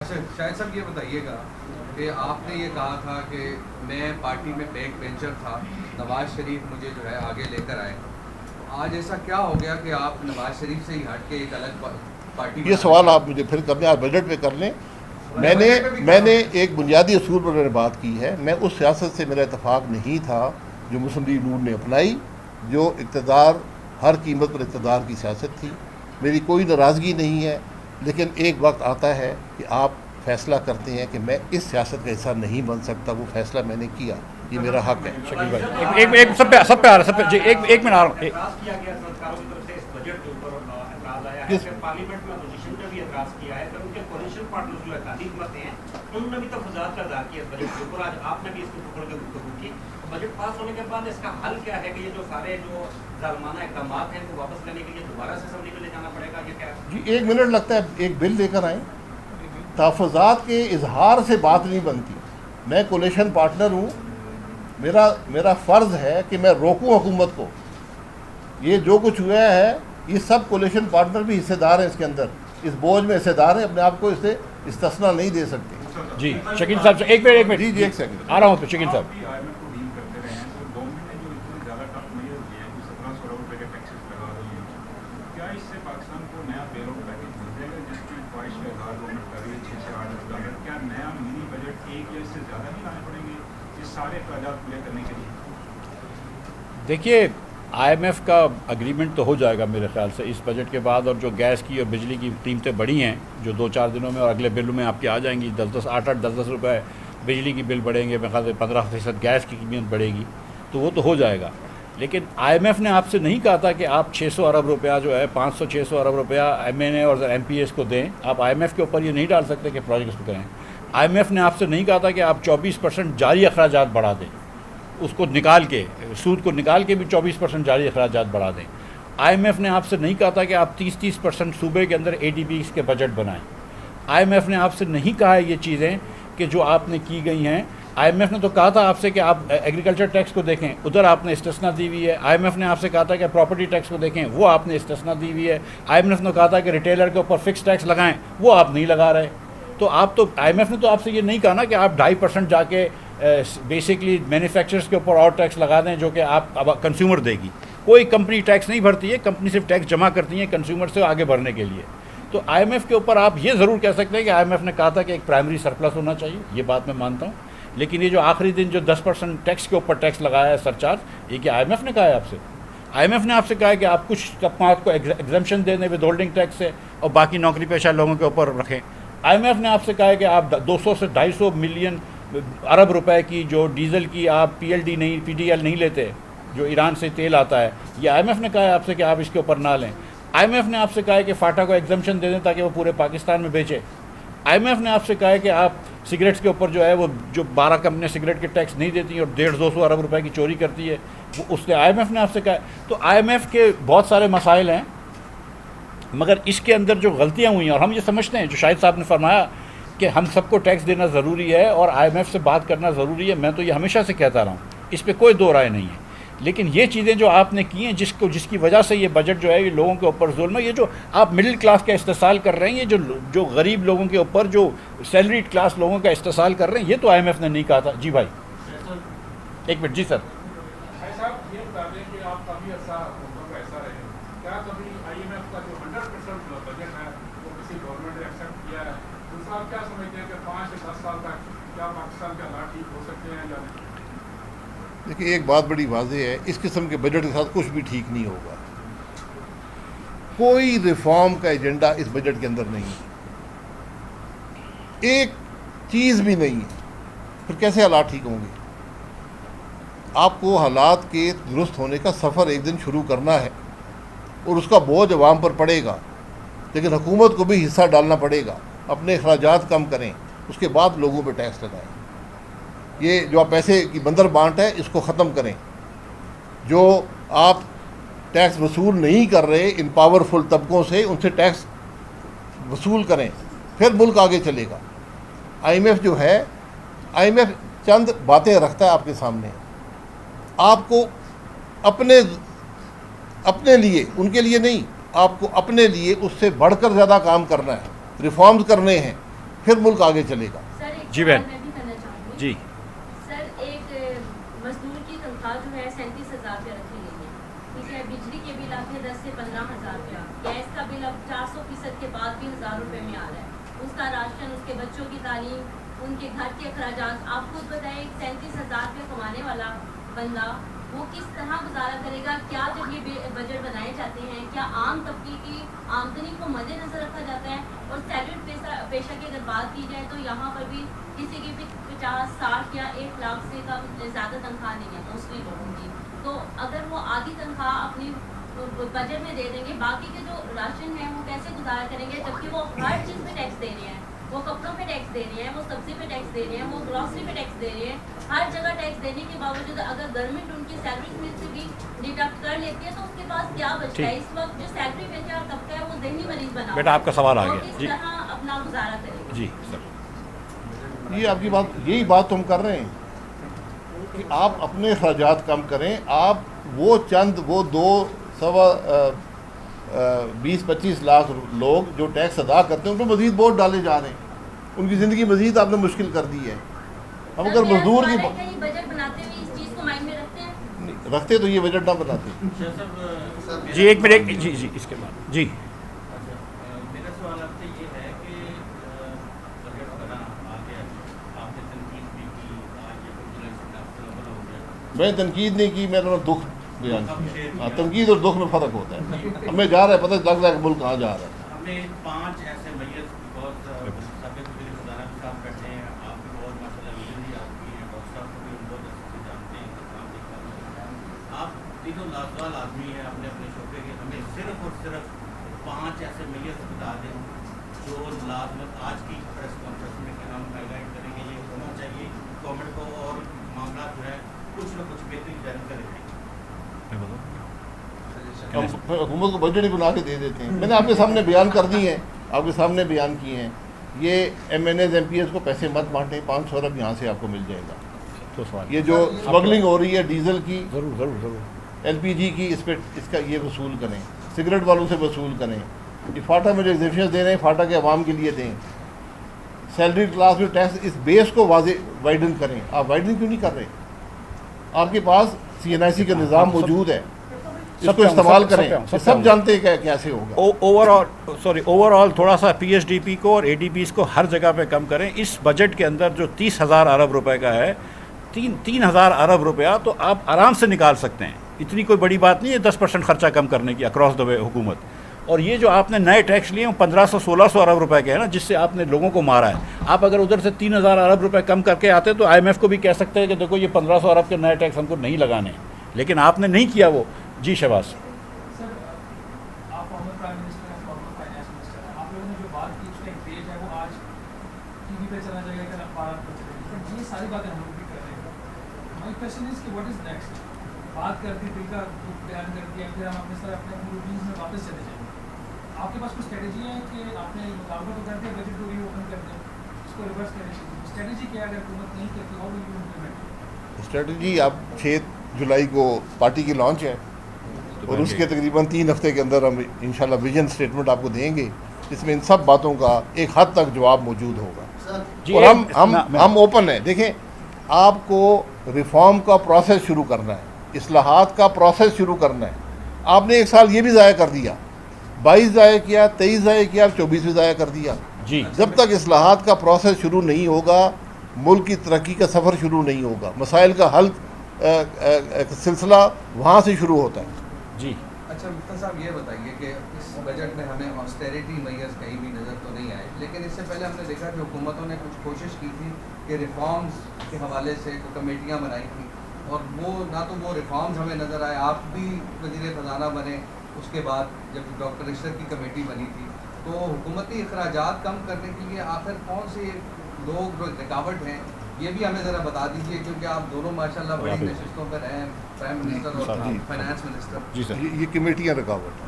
اچھا شاہد صاحب یہ بتائیے گا کہ آپ نے یہ کہا تھا کہ میں پارٹی میں بیک بینچر تھا، نواز شریف مجھے جو ہے آگے لے کر آئے. آج ایسا کیا ہو گیا کہ آپ نواز شریف سے ہی ہٹ کے ایک الگ پارٹی یہ سوال آپ مجھے پھر کرنے آج بجٹ پہ کر لیں. میں نے ایک بنیادی اصول پر بات کی ہے. میں اس سیاست سے میرا اتفاق نہیں تھا جو مسلم لیگ نون نے اپنائی، جو اقتدار ہر قیمت پر اقتدار کی سیاست تھی. میری کوئی ناراضگی نہیں ہے، لیکن ایک وقت آتا ہے کہ آپ فیصلہ کرتے ہیں کہ میں اس سیاست کا حصہ نہیں بن سکتا. وہ فیصلہ میں نے کیا، یہ میرا حق ہے. شکیل بھائی ایک سب پہ آ رہا ہے. جی ایک منٹ آ رہا ہوں. پارلیمنٹ میں اپوزیشن نے بھی اعتراض کیا ہے، پھر ان کے کولیشن پارٹنر جو اکالی مت ہیں انہوں نے بھی تفصیلات کا اظہار کیا اس بجٹ کے اوپر. آج آپ نے بھی اس کو پکڑ کے گفتگو کی. بجٹ پاس ہونے کے بعد اس کا حل کیا ہے کہ یہ جو سارے جو ظالمانہ اقدامات ہیں وہ واپس لینے کے لیے دوبارہ سے اسمبلی میں لے جانا پڑے گا؟ یہ کیا جی ایک منٹ لگتا ہے، ایک بل لے کر آئیں. تحفظات کے اظہار سے بات نہیں بنتی. میں کولیشن پارٹنر ہوں، میرا فرض ہے کہ میں روکوں حکومت کو. یہ جو کچھ ہوا ہے یہ سب کولیشن پارٹنر بھی حصے دار ہیں اس کے اندر، اس بوجھ میں حصے دار ہیں. اپنے آپ کو اس سے استثنا نہیں دے سکتے. جی شکیل صاحب ایک منٹ جی ایک سیکنڈ آ رہا ہوں تو شکیل صاحب. دیکھیے آئی ایم ایف کا اگریمنٹ تو ہو جائے گا میرے خیال سے اس بجٹ کے بعد، اور جو گیس کی اور بجلی کی قیمتیں بڑھی ہیں جو 2-4 دنوں میں اور اگلے بل میں آپ کے آ جائیں گی، 8-10 روپے بجلی کی بل بڑھیں گے، میرے خیال سے 15% گیس کی قیمت بڑھے گی، تو وہ تو ہو جائے گا. لیکن آئی ایم ایف نے آپ سے نہیں کہا تھا کہ آپ 600 ارب روپیہ جو ہے 500-600 ارب روپیہ ایم این اے اور ایم پی ایس کو دیں. آپ آئی ایم ایف کے اوپر یہ نہیں ڈال سکتے کہ پروجیکٹس کو کریں. آئی ایم ایف نے آپ سے نہیں کہا تھا کہ آپ 24% جاری اخراجات بڑھا دیں، اس کو نکال کے سود کو نکال کے بھی 24% جاری اخراجات بڑھا دیں. آئی ایم ایف نے آپ سے نہیں کہا تھا کہ آپ 30% صوبے کے اندر اے ڈی بیز کے بجٹ بنائیں. آئی ایم ایف نے آپ سے نہیں کہا ہے یہ چیزیں کہ جو آپ نے کی گئی ہیں. آئی ایم ایف نے تو کہا تھا آپ سے کہ آپ ایگریکلچر ٹیکس کو دیکھیں، ادھر آپ نے استثنا دی ہوئی ہے. آئی ایم ایف نے آپ سے کہا تھا کہ پراپرٹی ٹیکس کو دیکھیں، وہ آپ نے استثنا دی ہوئی ہے. آئی ایم ایف نے کہا تھا کہ ریٹیلر کے اوپر فکس ٹیکس لگائیں، وہ آپ نہیں لگا رہے. تو آئی ایم ایف نے تو آپ سے یہ نہیں کہا نا کہ آپ 2.5% جا کے بیسکلی مینوفیکچررز کے اوپر اور ٹیکس لگا دیں جو کہ آپ اب کنزیومر دے گی. کوئی کمپنی ٹیکس نہیں بھرتی ہے، کمپنی صرف ٹیکس جمع کرتی ہیں کنزیومر سے آگے بڑھنے کے لیے. تو آئی ایم ایف کے اوپر آپ یہ ضرور کہہ سکتے ہیں کہ آئی ایم ایف نے کہا تھا کہ ایک پرائمری سرپلس ہونا چاہیے، یہ بات میں مانتا ہوں. لیکن یہ جو آخری دن جو 10% ٹیکس کے اوپر ٹیکس لگایا ہے سرچارج، یہ کہ آئی ایم ایف نے کہا ہے آپ سے؟ آئی ایم ایف نے آپ سے کہا ہے کہ آپ کچھ طبقات کو ایگزمپشن دے دیں ود ہولڈنگ ٹیکس سے اور باقی نوکری پیشہ لوگوں کے اوپر رکھیں. آئی ایم ایف نے آپ سے کہا ہے کہ آپ 200 سے 250 ملین ارب روپے کی جو ڈیزل کی آپ پی ایل ڈی نہیں پی ڈی ایل نہیں لیتے جو ایران سے تیل آتا ہے، یہ آئی ایم ایف نے کہا ہے آپ سے کہ آپ اس کے اوپر نہ لیں. آئی ایم ایف نے آپ سے کہا ہے کہ فاٹا کو ایگزمپشن دے دیں تاکہ وہ پورے پاکستان میں بیچے. آئی ایم ایف نے آپ سے کہا ہے کہ آپ سگریٹس کے اوپر جو ہے وہ جو 12 کمپنیاں سگریٹ کے ٹیکس نہیں دیتی ہیں اور 150-200 ارب روپے کی چوری کرتی ہے، وہ اس نے آئی ایم ایف نے آپ سے کہا ہے. تو آئی ایم ایف کے بہت سارے مسائل ہیں، مگر اس کے اندر جو غلطیاں ہوئی ہیں، اور ہم یہ سمجھتے ہیں جو شاہد صاحب نے فرمایا کہ ہم سب کو ٹیکس دینا ضروری ہے اور آئی ایم ایف سے بات کرنا ضروری ہے، میں تو یہ ہمیشہ سے کہتا رہا ہوں، اس پہ کوئی دو رائے نہیں ہے. لیکن یہ چیزیں جو آپ نے کی ہیں جس کی وجہ سے یہ بجٹ جو ہے یہ لوگوں کے اوپر ظلم ہے، یہ جو آپ مڈل کلاس کا استحصال کر رہے ہیں، یہ جو غریب لوگوں کے اوپر جو سیلریڈ کلاس لوگوں کا استحصال کر رہے ہیں، یہ تو آئی ایم ایف نے نہیں کہا تھا. جی بھائی ایک منٹ. جی سر صاحب یہ بتا دیں کہ آپ کافی عرصہ حکومت کا ایسا رہے، کیا کبھی آئی ایم ایف کا جو 100% بجٹ ہے وہ کسی گورنمنٹ نے ایکسیپٹ کیا ہے؟ دوسرا آپ کیا سمجھتے ہیں کہ 5 سے 10 سال تک کیا پاکستان کے حالات ٹھیک ہو سکتے ہیں یا نہیں؟ دیکھیے ایک بات بڑی واضح ہے، اس قسم کے بجٹ کے ساتھ کچھ بھی ٹھیک نہیں ہوگا. کوئی ریفارم کا ایجنڈا اس بجٹ کے اندر نہیں ہے، ایک چیز بھی نہیں ہے. پھر کیسے حالات ٹھیک ہوں گے؟ آپ کو حالات کے درست ہونے کا سفر ایک دن شروع کرنا ہے اور اس کا بوجھ عوام پر پڑے گا، لیکن حکومت کو بھی حصہ ڈالنا پڑے گا. اپنے اخراجات کم کریں، اس کے بعد لوگوں پہ ٹیکس لگائیں. یہ جو آپ پیسے کی بندر بانٹ ہے اس کو ختم کریں. جو آپ ٹیکس وصول نہیں کر رہے ان پاورفل طبقوں سے، ان سے ٹیکس وصول کریں، پھر ملک آگے چلے گا. آئی ایم ایف جو ہے، آئی ایم ایف چند باتیں رکھتا ہے آپ کے سامنے. آپ کو اپنے لیے، ان کے لیے نہیں، آپ کو اپنے لیے اس سے بڑھ کر زیادہ کام کرنا ہے. ریفارمز کرنے ہیں، پھر ملک آگے چلے گا. سر ایک جی سوال بہن. میں بھی کرنا چاہوں گی. جی سر ایک مزدور کی تنخواہ جو ہے 37,000 روپیہ رکھی گئی ہے, ٹھیک ہے, بجلی کے بل آپ کے 10 سے 15,000 روپیہ, گیس کا بل اب 400% کے بعد بھی 1,000 روپے میں آ رہا ہے, اس کا راشن, اس کے بچوں کی تعلیم, ان کے گھر کے اخراجات. آپ خود بتائیں 37,000 روپے کمانے والا بندہ وہ کس طرح گزارا کرے گا؟ کیا جب یہ بجٹ بنائے جاتے ہیں کیا عام طبقے کی آمدنی کو مد نظر رکھا جاتا ہے؟ اور سیلری پیشہ کی اگر بات کی جائے تو یہاں پر بھی کسی کی بھی 50, 60 یا 1 لاکھ سے کم زیادہ تنخواہ نہیں ہے موسٹلی لوگوں کی. تو اگر وہ آدھی تنخواہ اپنی بجٹ میں دے دیں گے, باقی کے جو راشن ہے وہ کیسے گزارا کریں گے؟ جبکہ وہ ہر چیز پہ ٹیکس دے رہے ہیں, وہ کپڑوں پہ ٹیکس دے رہے ہیں, وہ سبزی پہ ٹیکس دے رہے ہیں, وہ گروسری پہ ٹیکس دے رہے ہیں, ہر جگہ ٹیکس دینے کے باوجود اگر گورنمنٹ ان کی سیلری میں سے بھی ڈیڈکٹ کر لیتی ہے تو اس کے پاس کیا بچتا ہے؟ اس وقت جو سیلری پیشہ طبقہ ہے وہ ذہنی مریض بنا بیٹا آپ کا سوال آ وہ گیا. کس جی طرح اپنا گزارا کرے گا؟ جی سر. یہ آپ کی بات, یہی بات تم کر رہے ہیں کہ آپ اپنے اخراجات کم کریں. آپ وہ چند وہ 20-25 لاکھ لوگ جو ٹیکس ادا کرتے ہیں ان پہ مزید بوجھ ڈالے جا رہے ہیں, ان کی زندگی مزید آپ نے مشکل کر دی ہے. اب اگر مزدور کی بجٹ بناتے ہوئے اس چیز کو مائنڈ میں رکھتے ہیں رکھتے تو یہ بجٹ نہ بناتے. جی ایک منٹ. جی جی اس کے بعد جی میرا سوال آپ سے یہ ہے کہ بجٹ بنا آ گیا, آپ نے تنقید بھی کی, آج یہ کنفرنس ہو گیا. میں تنقید نہیں کی, میں نے دکھ بیان کیا. تنقید اور دکھ میں فرق ہوتا ہے. ہمیں جا رہا ہے پتہ لگ رہا ہے کہ ملک کہاں جا رہا ہے. ہم نے 5 ایسے میت بہت سابق وزیر خزانہ کے ساتھ بیٹھے ہیں, آپ بھی بہت ماشاء اللہ وزیر بھی آپ کی ہیں, ڈاکٹر صاحب کو بھی ہم بہت اچھے سے جانتے ہیں, کام دیکھا. آپ تینوں لازوال آدمی ہیں اپنے اپنے شعبے کے, ہمیں صرف اور صرف 5 ایسے میت بتا دیں جو لازمت آج کی پریس کانفرنس میں کہ ہم ہائی لائٹ کریں گے یہ ہونا چاہیے گورنمنٹ کو, اور معاملات جو ہے کچھ نہ کچھ بہتری جاری کریں. ہم حکومت کو بجٹ ہی بنا کے دے دیتے ہیں. میں نے آپ کے سامنے بیان کر دی ہیں, آپ کے سامنے بیان کیے ہیں. یہ MNAs MPs کو پیسے مت بانٹیں, 500 ارب یہاں سے آپ کو مل جائے گا. تو سوال یہ جو اسمگلنگ ہو رہی ہے ڈیزل کی, ضرور ضرور ضرور. LPG کی, اس کا یہ وصول کریں, سگریٹ والوں سے وصول کریں. یہ فاٹا میں جو ایگزیبشن دے رہے ہیں فاٹا کے عوام کے لیے دیں. سیلری کلاس میں ٹیکس, اس بیس کو واضح وائڈن کریں. آپ وائڈن کیوں نہیں کر رہے؟ آپ کے پاس CNIC کا نظام موجود ہے, اس کو استعمال کریں. سب جانتے ہیں کہ کیسے ہوگا. اوور آل تھوڑا سا PSDP کو اور ADPs کو ہر جگہ پہ کم کریں. اس بجٹ کے اندر جو 30,000 ارب روپے کا ہے, 3,000 ارب روپیہ تو آپ آرام سے نکال سکتے ہیں. اتنی کوئی بڑی بات نہیں ہے 10% خرچہ کم کرنے کی اکراس دا وے حکومت. اور یہ جو آپ نے نئے ٹیکس لیے ہیں 1,500-1,600 ارب روپے کے ہیں نا, جس سے آپ نے لوگوں کو مارا ہے. آپ اگر ادھر سے 3,000 ارب روپے کم کر کے آتے تو IMF کو بھی کہہ سکتے ہیں کہ دیکھو یہ 1,500 ارب کے نئے ٹیکس ہم کو نہیں لگانے, لیکن آپ نے نہیں کیا وہ. جی شہباز. سر آپ فارمر پرائم منسٹر ہیں, فارمر فائنانس منسٹر ہیں, آپ لوگوں نے جو بات کی اس کا ایک پیج ہے وہ آج TV پہ چلا جائے گا, کل اخبارات پہ چلے گا. یہ ساری باتیں ہم لوگ بھی کر رہے ہیں. مائی کوشچن از کہ واٹ از نیکسٹ؟ بات کر دی, دل کا بیان کر دیا, پھر ہم اپنے سر اپنے روٹینز میں واپس چلے جائیں گے. آپ کے پاس کوئی اسٹریٹجی ہے کہ آپ نے مطالبہ تو کر دیا, بجٹ کو ری اوپن کر دیں, اس کو ریورس کرنے کی اسٹریٹجی کیا ہے؟ اگر حکومت نہیں کرتی how will you implement strategy اب 6 جولائی کو پارٹی کی لانچ ہے, اور اس کے تقریباً 3 ہفتے کے اندر ہم انشاءاللہ ویژن اسٹیٹمنٹ آپ کو دیں گے, جس میں ان سب باتوں کا ایک حد تک جواب موجود ہوگا. اور ہم اوپن ہیں. دیکھیں, آپ کو ریفارم کا پروسیس شروع کرنا ہے, اصلاحات کا پروسیس شروع کرنا ہے. آپ نے 1 سال یہ بھی ضائع کر دیا, 22 ضائع کیا, 23 ضائع کیا, 24 بھی ضائع کر دیا. جی جب تک اصلاحات کا پروسیس شروع نہیں ہوگا, ملک کی ترقی کا سفر شروع نہیں ہوگا. مسائل کا حل سلسلہ وہاں سے شروع ہوتا ہے. جی اچھا مفتی صاحب یہ بتائیے کہ اس بجٹ میں ہمیں آسٹیریٹی میئرز کہیں بھی نظر تو نہیں آئے, لیکن اس سے پہلے ہم نے دیکھا کہ حکومتوں نے کچھ کوشش کی تھی کہ ریفارمز کے حوالے سے کمیٹیاں بنائی تھیں, اور وہ نہ تو وہ ریفارمز ہمیں نظر آئے. آپ بھی وزیر خزانہ بنے اس کے بعد جب ڈاکٹر اشرف کی کمیٹی بنی تھی, تو حکومتی اخراجات کم کرنے کے لیے آخر کون سے لوگ رکاوٹ ہیں یہ بھی ہمیں ذرا بتا دیجیے, کیونکہ آپ دونوں ماشاءاللہ بڑی نشستوں پہ رہے ہیں, پرائم منسٹر اور فائنانس منسٹر. جی سر. یہ کمیٹیاں رکاوٹ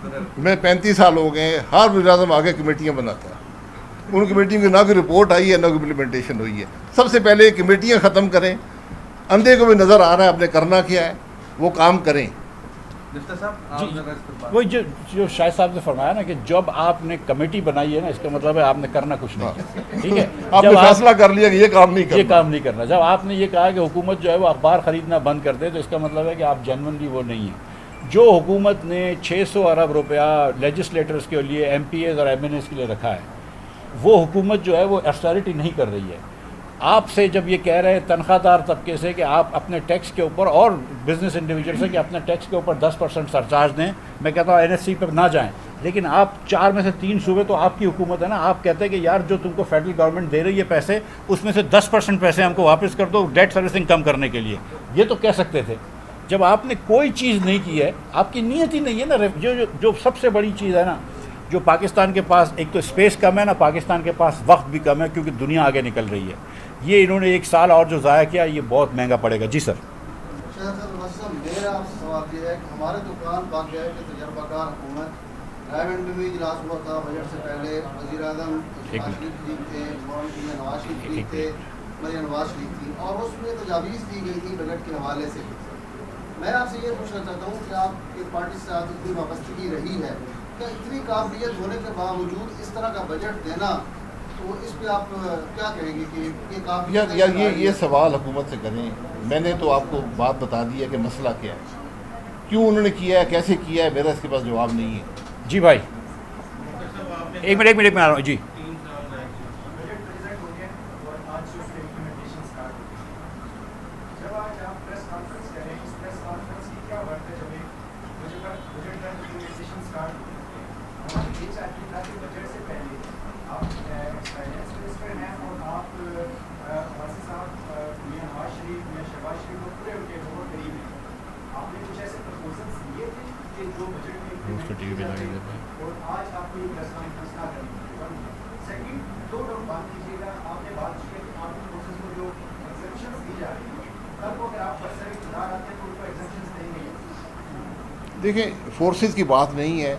ہیں. میں 35 سال ہو گئے, ہر وزیر اعظم آگے کمیٹیاں بناتا ہے. ان کمیٹیوں کی نہ کوئی رپورٹ آئی ہے نہ کوئی امپلیمنٹیشن ہوئی ہے. سب سے پہلے کمیٹیاں ختم کریں. اندھے کو بھی نظر آ رہا ہے آپ نے کرنا کیا ہے, وہ کام کریں. مفتی صاحب آپ ذرا اس پر بات وہی جو شاہد صاحب نے فرمایا نا کہ جب آپ نے کمیٹی بنائی ہے نا، اس کا مطلب ہے آپ نے کرنا کچھ نہیں کیا، ٹھیک ہے. آپ نے فیصلہ کر لیا کہ یہ کام نہیں کرنا. جب آپ نے یہ کہا کہ حکومت جو ہے وہ اخبار خریدنا بند کر دے، تو اس کا مطلب ہے کہ آپ جینونلی وہ نہیں ہیں. جو حکومت نے 600 ارب روپیہ لیجسلیٹرز کے لیے، ایم پی ایز اور ایم این ایز کے لیے رکھا ہے، وہ حکومت جو ہے وہ ایسٹیرٹی نہیں کر رہی ہے. آپ سے جب یہ کہہ رہے ہیں تنخواہ دار طبقے سے کہ آپ اپنے ٹیکس کے اوپر، اور بزنس انڈیویجول سے کہ اپنے ٹیکس کے اوپر 10% سرچارج دیں، میں کہتا ہوں NSC پہ نہ جائیں، لیکن آپ 4 میں سے 3 صوبے تو آپ کی حکومت ہے نا. آپ کہتے ہیں کہ یار جو تم کو فیڈرل گورنمنٹ دے رہی ہے پیسے، اس میں سے 10% پیسے ہم کو واپس کر دو ڈیٹ سروسنگ کم کرنے کے لیے. یہ تو کہہ سکتے تھے. جب آپ نے کوئی چیز نہیں کی ہے، آپ کی نیت ہی نہیں ہے نا. جو سب سے بڑی چیز ہے نا، جو پاکستان کے پاس ایک تو اسپیس کم ہے نا، پاکستان کے پاس وقت بھی کم ہے، کیونکہ دنیا آگے نکل رہی ہے. یہ انہوں نے 1 سال اور جو ضائع کیا، یہ بہت مہنگا پڑے گا. جی سر. میرا آپ سے سوال یہ ہے کہ ہمارے دکان واقع ہے کہ تجربہ کار حکومت رائے میں بھی اجلاس ہوا تھا بجٹ سے پہلے، وزیر اعظم شہباز شریف تھے، نواز شریف تھے، مریم نواز شریف تھی، اور اس میں تجاویز دی گئی تھی بجٹ کے حوالے سے. میں آپ سے یہ پوچھنا چاہتا ہوں کہ آپ کی پارٹی سے آپ اتنی وابستگی رہی ہے کہ اتنی قابلیت ہونے کے باوجود اس طرح کا بجٹ دینا، تو اس پہ آپ کیا کہیں گے کہ یہ قابلیت؟ یار یہ سوال حکومت سے کریں. میں نے تو آپ کو بات بتا دی ہے کہ مسئلہ کیا ہے، کیوں انہوں نے کیا ہے، کیسے کیا ہے. میرا اس کے پاس جواب نہیں ہے. جی بھائی ایک منٹ میں آ رہا ہوں. جی دیکھیں، فورسز کی بات نہیں ہے.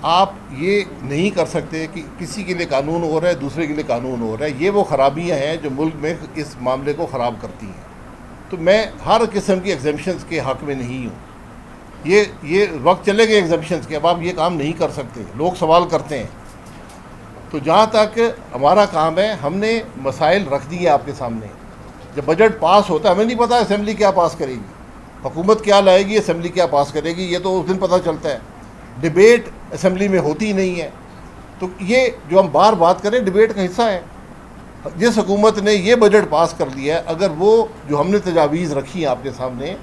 آپ یہ نہیں کر سکتے کہ کسی کے لیے قانون ہو رہا ہے، دوسرے کے لیے قانون ہو رہا ہے. یہ وہ خرابیاں ہیں جو ملک میں اس معاملے کو خراب کرتی ہیں. تو میں ہر قسم کی ایگزمپشنز کے حق میں نہیں ہوں. یہ وقت چلے گئے ایگزمپشنز کے، اب آپ یہ کام نہیں کر سکتے. لوگ سوال کرتے ہیں. تو جہاں تک ہمارا کام ہے، ہم نے مسائل رکھ دیے آپ کے سامنے. جب بجٹ پاس ہوتا ہے، ہمیں نہیں پتہ اسمبلی کیا پاس کرے گی، حکومت کیا لائے گی، اسمبلی کیا پاس کرے گی، یہ تو اس دن پتہ چلتا ہے. ڈیبیٹ اسمبلی میں ہوتی نہیں ہے. تو یہ جو ہم بار بات کریں، ڈیبیٹ کا حصہ ہے. جس حکومت نے یہ بجٹ پاس کر لیا ہے، اگر وہ جو ہم نے تجاویز رکھی ہیں آپ کے سامنے،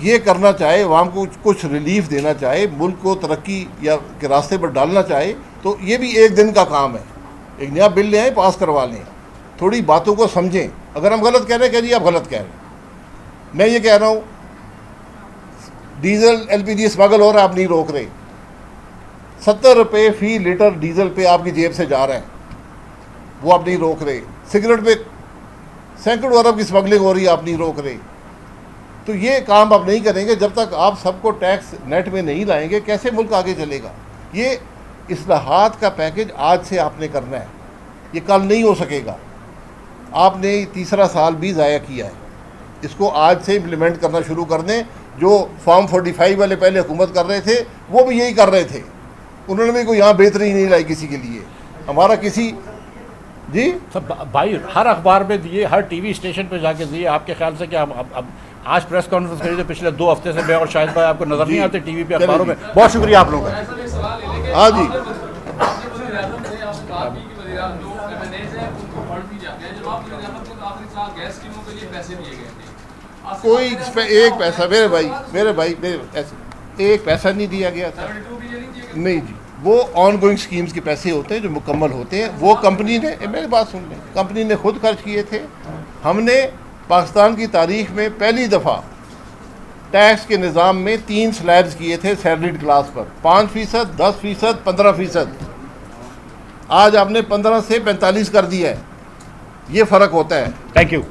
یہ کرنا چاہے، عوام کو کچھ ریلیف دینا چاہے، ملک کو ترقی یا کے راستے پر ڈالنا چاہے، تو یہ بھی ایک دن کا کام ہے. ایک نیا بل لے آئیں، پاس کروا لیں. تھوڑی باتوں کو سمجھیں. اگر ہم غلط کہہ رہے ہیں کہ جی آپ غلط کہہ رہے ہیں. میں یہ کہہ رہا ہوں، ڈیزل LPG اسمگل ہو رہا ہے، آپ نہیں روک رہے. 70 روپے فی لیٹر ڈیزل پہ آپ کی جیب سے جا رہا ہے، وہ آپ نہیں روک رہے. سگریٹ پہ سینکڑوں ارب کی اسمگلنگ ہو رہی ہے، آپ نہیں روک رہے. تو یہ کام آپ نہیں کریں گے جب تک آپ سب کو ٹیکس نیٹ میں نہیں لائیں گے. کیسے ملک آگے چلے گا؟ یہ اصلاحات کا پیکج آج سے آپ نے کرنا ہے، یہ کل نہیں ہو سکے گا. آپ نے تیسرا سال بھی ضائع کیا ہے. اس کو آج سے امپلیمنٹ کرنا شروع کر دیں. جو فارم 45 والے پہلے حکومت کر رہے تھے، وہ بھی یہی کر رہے تھے. انہوں نے بھی کوئی یہاں بہتری نہیں لائی کسی کے لیے. ہمارا کسی جی سب بھائی ہر اخبار پہ دیے، ہر ٹی وی اسٹیشن پہ جا کے دیے. آپ کے خیال سے کیا اب آج پریس کانفرنس کری تھی پچھلے 2 ہفتے سے، میں اور شاہد بھائی آپ کو نظر نہیں آتے ٹی وی پہ، اخباروں میں. بہت شکریہ آپ لوگوں کا. ہاں جی، کوئی ایک پیسہ میرے بھائی ایسے ایک پیسہ نہیں دیا گیا تھا. نہیں جی، وہ آن گوئنگ سکیمز کے پیسے ہوتے ہیں جو مکمل ہوتے ہیں. وہ کمپنی نے، میری بات سن لیں، کمپنی نے خود خرچ کیے تھے. ہم نے پاکستان کی تاریخ میں پہلی دفعہ ٹیکس کے نظام میں 3 سلیبز کیے تھے سیلریڈ کلاس پر، 5%، 10%، 15%. آج آپ نے 15 سے 45 کر دیا ہے. یہ فرق ہوتا ہے. Thank you.